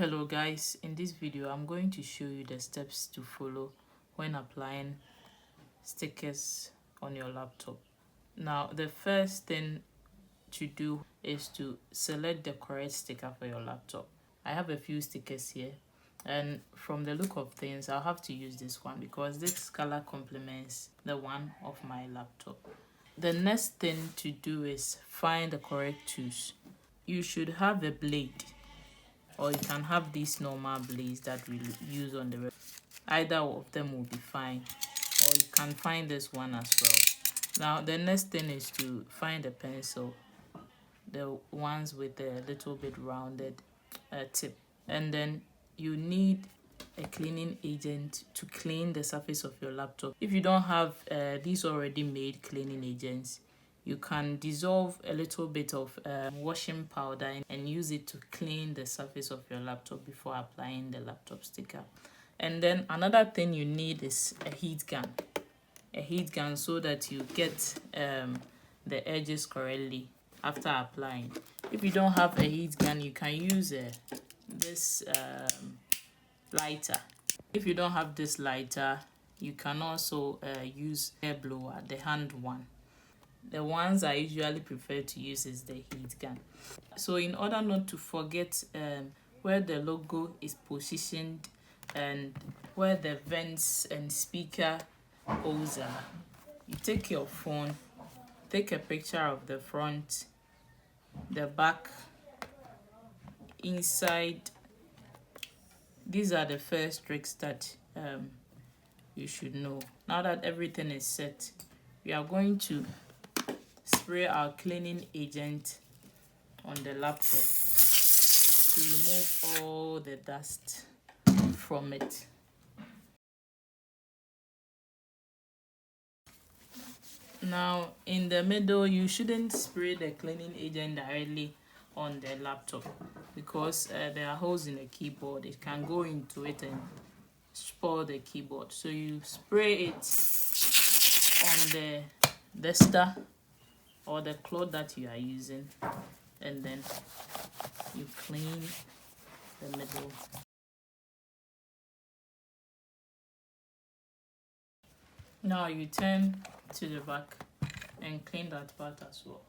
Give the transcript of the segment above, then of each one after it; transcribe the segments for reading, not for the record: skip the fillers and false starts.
Hello guys, in this video I'm going to show you the steps to follow when applying stickers on your laptop. Now the first thing to do is to select the correct sticker for your laptop. I have a few stickers here, and from the look of things I'll have to use this one because this color complements the one of my laptop. The next thing to do is find the correct tools. You should have a blade, or you can have these normal blades that we use on the web. Either of them will be fine, or you can find this one as well. Now the next thing is to find a pencil, the ones with a little bit rounded tip, and then you need a cleaning agent to clean the surface of your laptop. If you don't have these already made cleaning agents, you can dissolve a little bit of washing powder and use it to clean the surface of your laptop before applying the laptop sticker. And then another thing you need is a heat gun. A heat gun so that you get the edges correctly after applying. If you don't have a heat gun, you can use this lighter. If you don't have this lighter, you can also use hair blower, the hand one. The ones I usually prefer to use is the heat gun. So in order not to forget where the logo is positioned and where the vents and speaker holes are, you take your phone, take a picture of the front, the back, inside. These are the first tricks that you should know. Now that everything is set, we are going to spray our cleaning agent on the laptop to remove all the dust from it. Now in the middle, you shouldn't spray the cleaning agent directly on the laptop because there are holes in the keyboard. It can go into it and spoil the keyboard. So you spray it on the duster or the cloth that you are using, and then you clean the middle. Now you turn to the back and clean that part as well.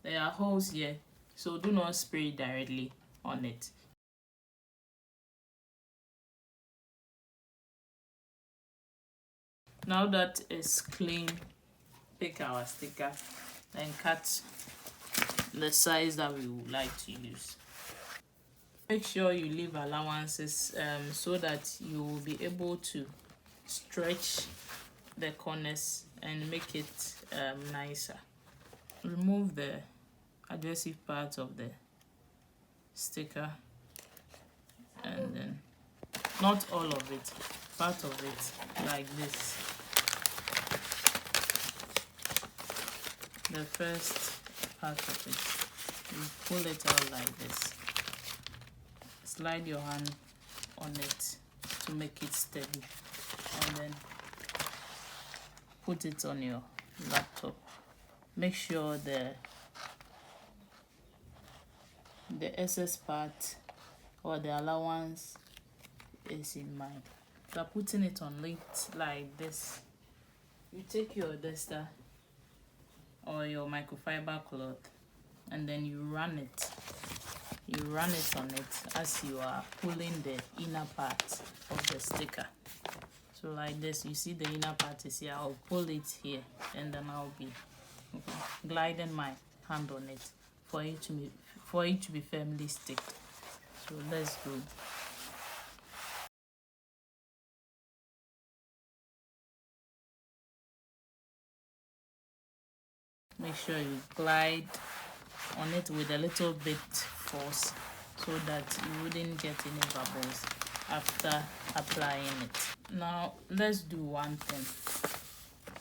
There are holes here, so do not spray directly on it. Now that it's clean, pick our sticker and cut the size that we would like to use. Make sure you leave allowances so that you will be able to stretch the corners and make it nicer. Remove the adhesive part of the sticker, and then not all of it, part of it, like this. The first part of it, you pull it out like this. Slide your hand on it to make it steady, and then put it on your laptop. Make sure the excess part or the allowance is in mind. After putting it on it like this, you take your duster or your microfiber cloth and then you run it on it as you are pulling the inner part of the sticker. So like this, you see the inner part is here. I'll pull it here, and then I'll be gliding my hand on it for it to be firmly sticked. So let's go. Make sure you glide on it with a little bit force so that you wouldn't get any bubbles after applying it. Now let's do one thing.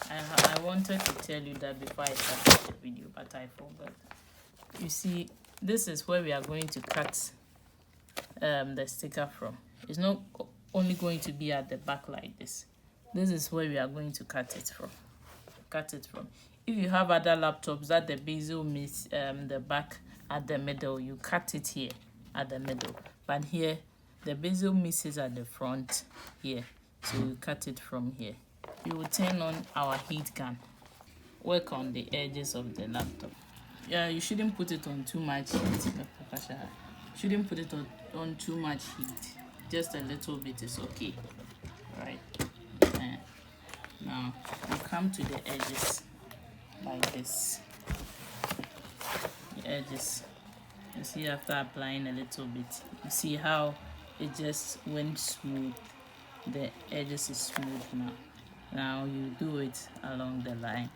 I wanted to tell you that before I started the video, but I forgot. You see, this is where we are going to cut the sticker from. It's not only going to be at the back like this. This is where we are going to cut it from. If you have other laptops that the bezel meets the back at the middle, you cut it here at the middle. But here The bezel misses at the front here, so we cut it from here. We will turn on our heat gun. Work on the edges of the laptop. Yeah, you shouldn't put it on too much heat. Shouldn't put it on too much heat. Just a little bit is okay. Right. Now you come to the edges like this. The edges. You see, after applying a little bit, you see how it just went smooth. The edges is smooth now. Now you do it along the line.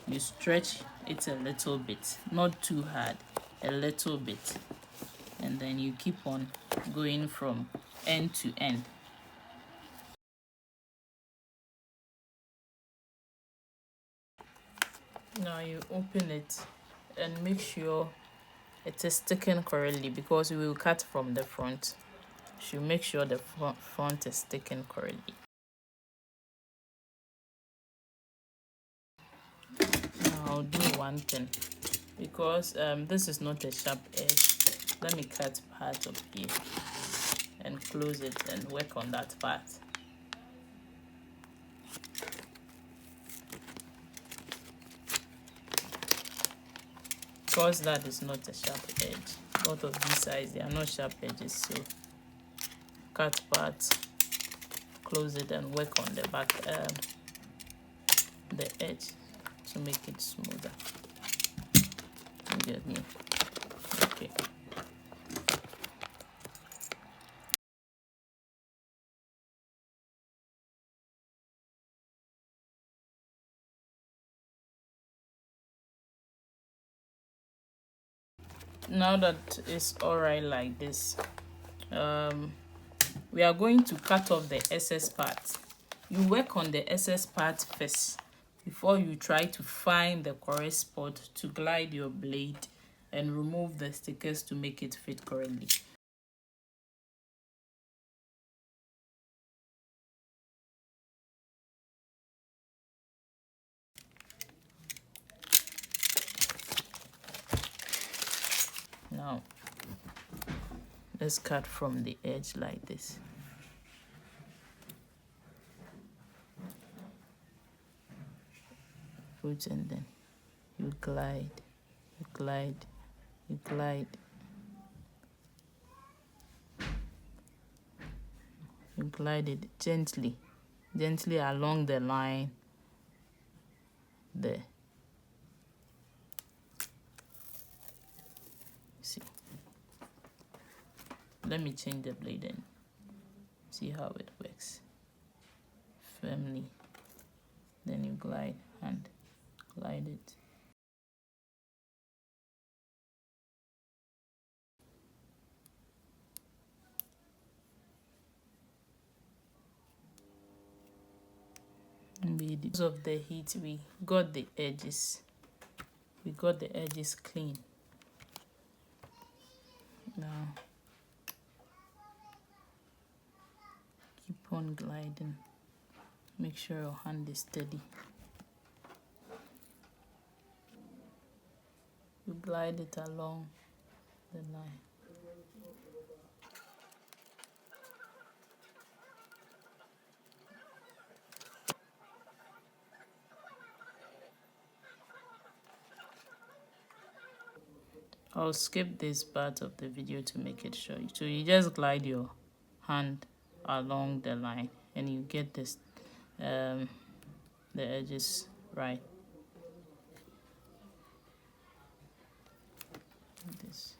You stretch it a little bit, not too hard, a little bit, and then you keep on going from end to end. Now you open it and make sure it is sticking correctly, because we will cut from the front. You should make sure the front is sticking correctly. Now I'll do one thing, because this is not a sharp edge. Let me cut part of here and close it and work on that part. Because that is not a sharp edge. Both of these sides, they are not sharp edges, so cut part, close it, and work on the back, the edge, to make it smoother. You get me? Okay. Now that it's alright like this, we are going to cut off the excess part. You work on the excess part first before you try to find the correct spot to glide your blade and remove the stickers to make it fit correctly. Now let's cut from the edge like this. Put, and then you glide, you glide, you glide, you glide it gently along the line there. See, let me change the blade and see how it works. Firmly, then you glide and glide it. Because of the heat, we got the edges clean. Now keep on gliding. Make sure your hand is steady. You glide it along the line. I'll skip this part of the video to make it show you. So you just glide your hand along the line and you get this the edges right. Like this.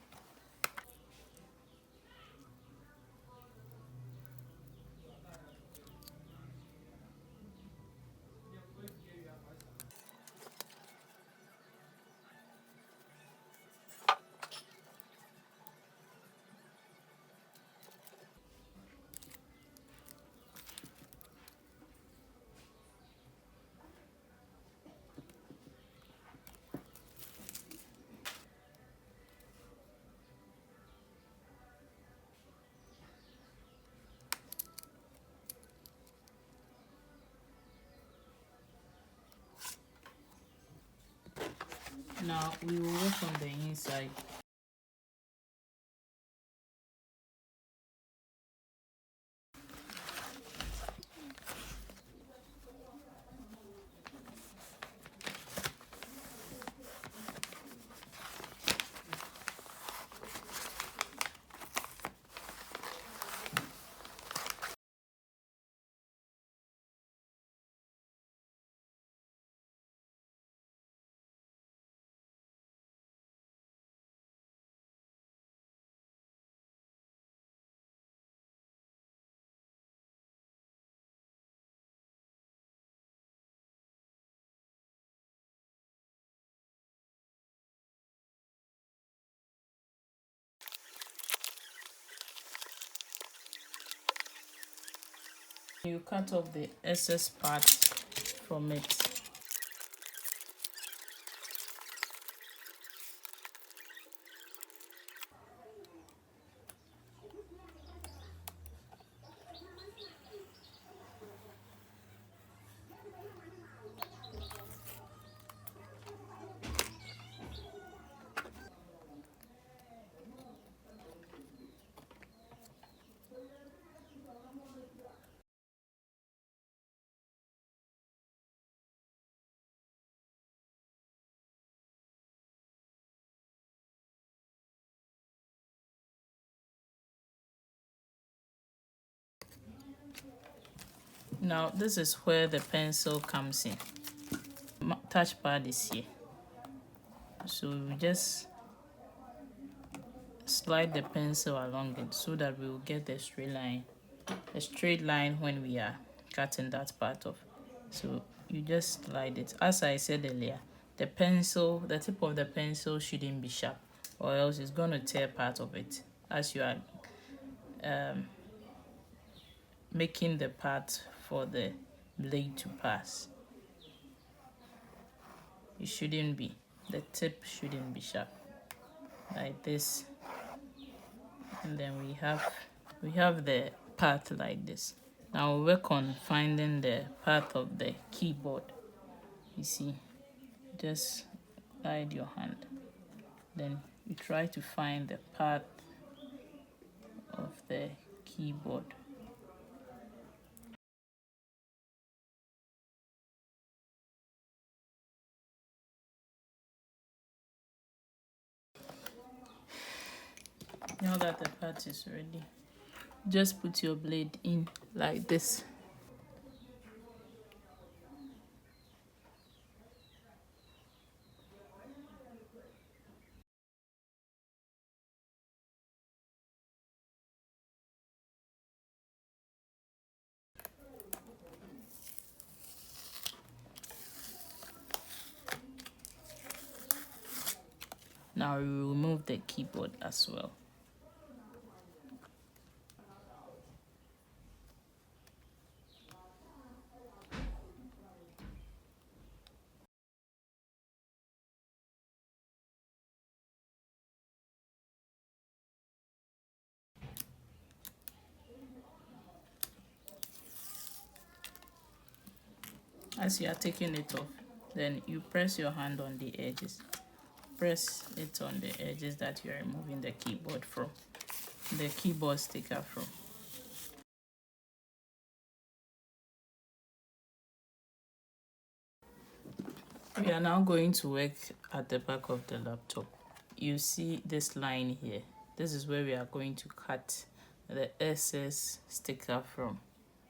Now we will work on the inside. You cut off the excess part from it. Now this is where the pencil comes in. Touchpad is here, so we just slide the pencil along it so that we will get a straight line when we are cutting that part off. So you just slide it. As I said earlier, the tip of the pencil shouldn't be sharp, or else it's going to tear part of it as you are making the part for the blade to pass. The tip shouldn't be sharp, like this. And then we have the path like this. Now we'll work on finding the path of the keyboard. You see, just guide your hand, then you try to find the path of the keyboard. Now that the part is ready, just put your blade in like this. Now we remove the keyboard as well. As you are taking it off, then you press your hand on the edges. Press it on the edges that you are removing the keyboard sticker from. We are now going to work at the back of the laptop. You see this line here. This is where we are going to cut the excess sticker from.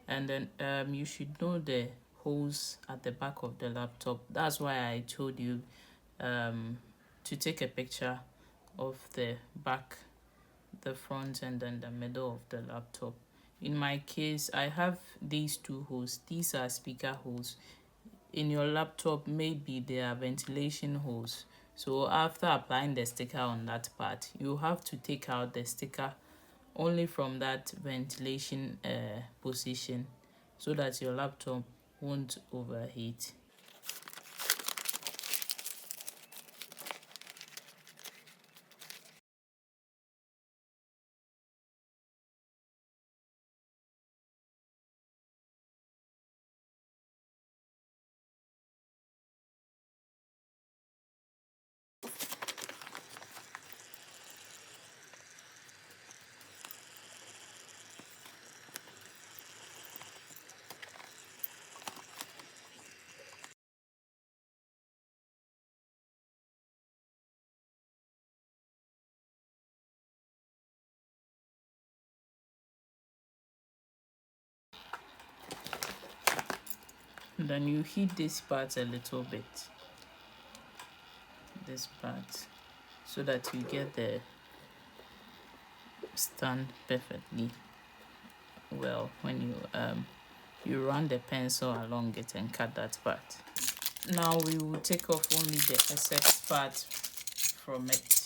And then you should know the holes at the back of the laptop. That's why I told you to take a picture of the back, the front, and then the middle of the laptop. In my case, I have these two holes. These are speaker holes. In your laptop, maybe they are ventilation holes. So after applying the sticker on that part, you have to take out the sticker only from that ventilation position, so that your laptop won't overheat. And then you heat this part a little bit, this part, so that you get the stand perfectly well when you run the pencil along it and cut that part. Now we will take off only the excess part from it.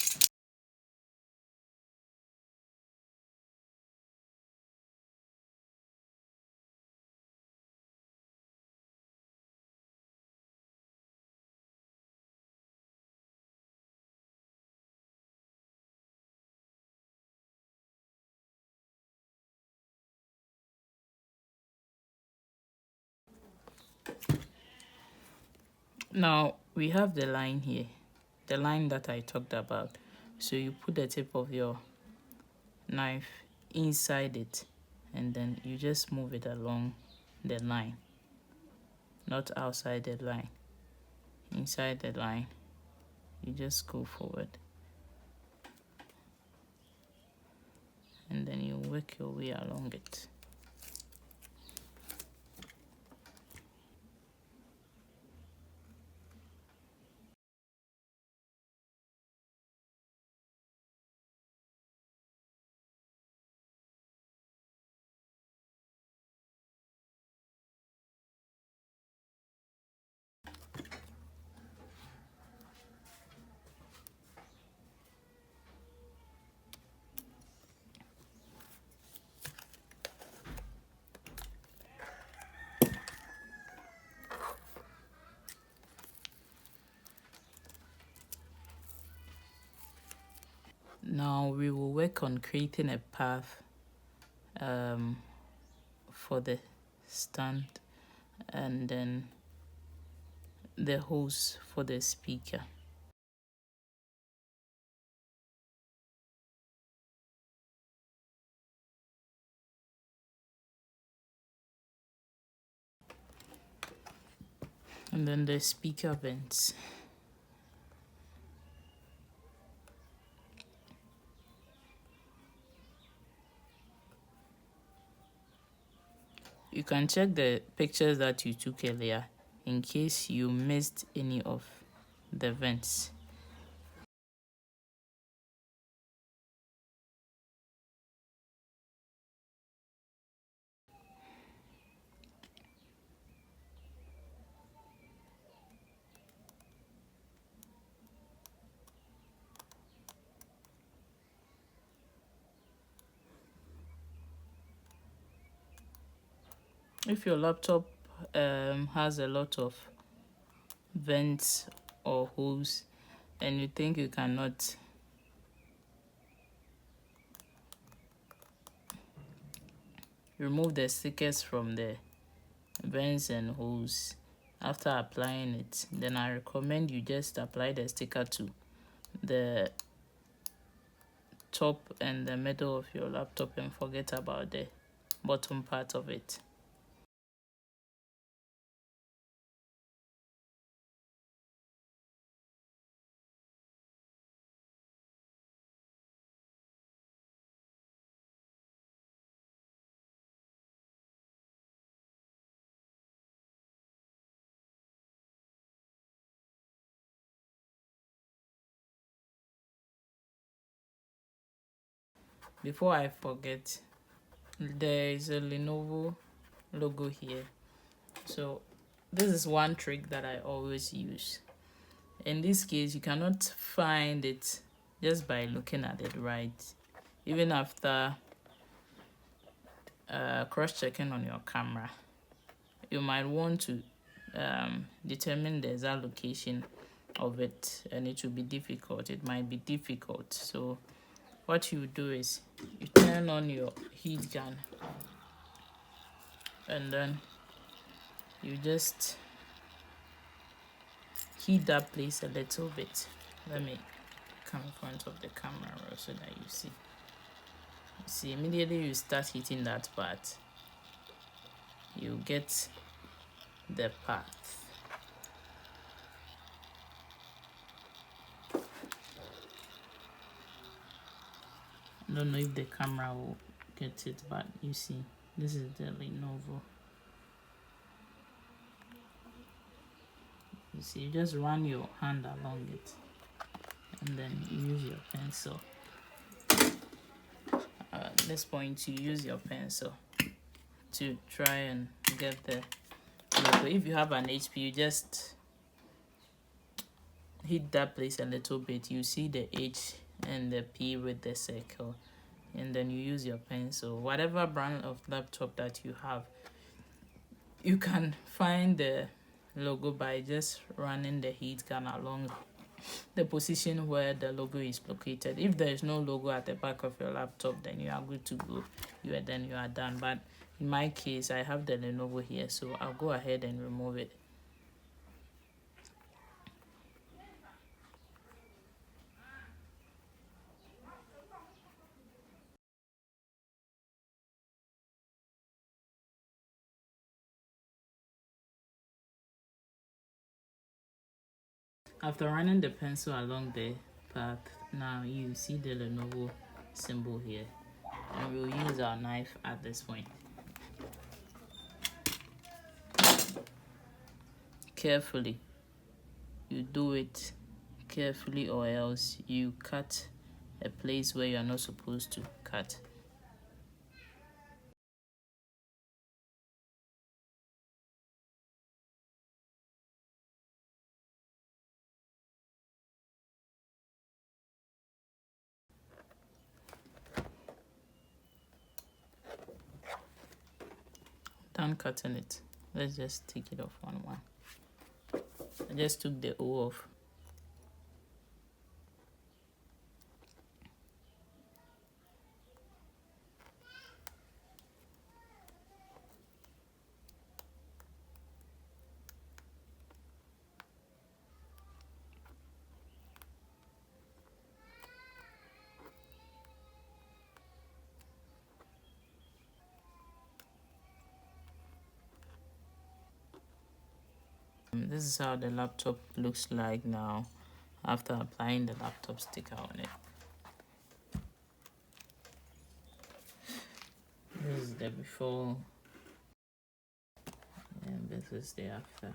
Now we have the line here, the line that I talked about. So you put the tip of your knife inside it, and then you just move it along the line, not outside the line, inside the line. You just go forward, and then you work your way along it. Now we will work on creating a path for the stand, and then the hose for the speaker. And then the speaker vents. You can check the pictures that you took earlier in case you missed any of the vents. If your laptop has a lot of vents or holes and you think you cannot remove the stickers from the vents and holes after applying it, then I recommend you just apply the sticker to the top and the middle of your laptop and forget about the bottom part of it. Before I forget, there is a Lenovo logo here. So this is one trick that I always use. In this case, you cannot find it just by looking at it, right? Even after cross-checking on your camera, you might want to determine the exact location of it, and it will be difficult. It might be difficult. So what you do is you turn on your heat gun, and then you just heat that place a little bit. Let me come in front of the camera so that you see. You see, immediately you start heating that part, you get the path. I don't know if the camera will get it, but you see, this is the Lenovo. You see, you just run your hand along it, and then you use your pencil. At this point, you use your pencil to try and get the logo. If you have an HP, you just hit that place a little bit. You see the H and the P with the circle, and then you use your pencil. Whatever brand of laptop that you have, you can find the logo by just running the heat gun along the position where the logo is located. If there is no logo at the back of your laptop, then you are good to go. You are done. But in my case, I have the Lenovo here, so I'll go ahead and remove it. After running the pencil along the path, now you see the Lenovo symbol here, and we'll use our knife at this point. Carefully, you do it carefully, or else you cut a place where you're not supposed to cut. Done cutting it. Let's just take it off one. I just took the O off. This is how the laptop looks like now after applying the laptop sticker on it. This is the before and this is the after.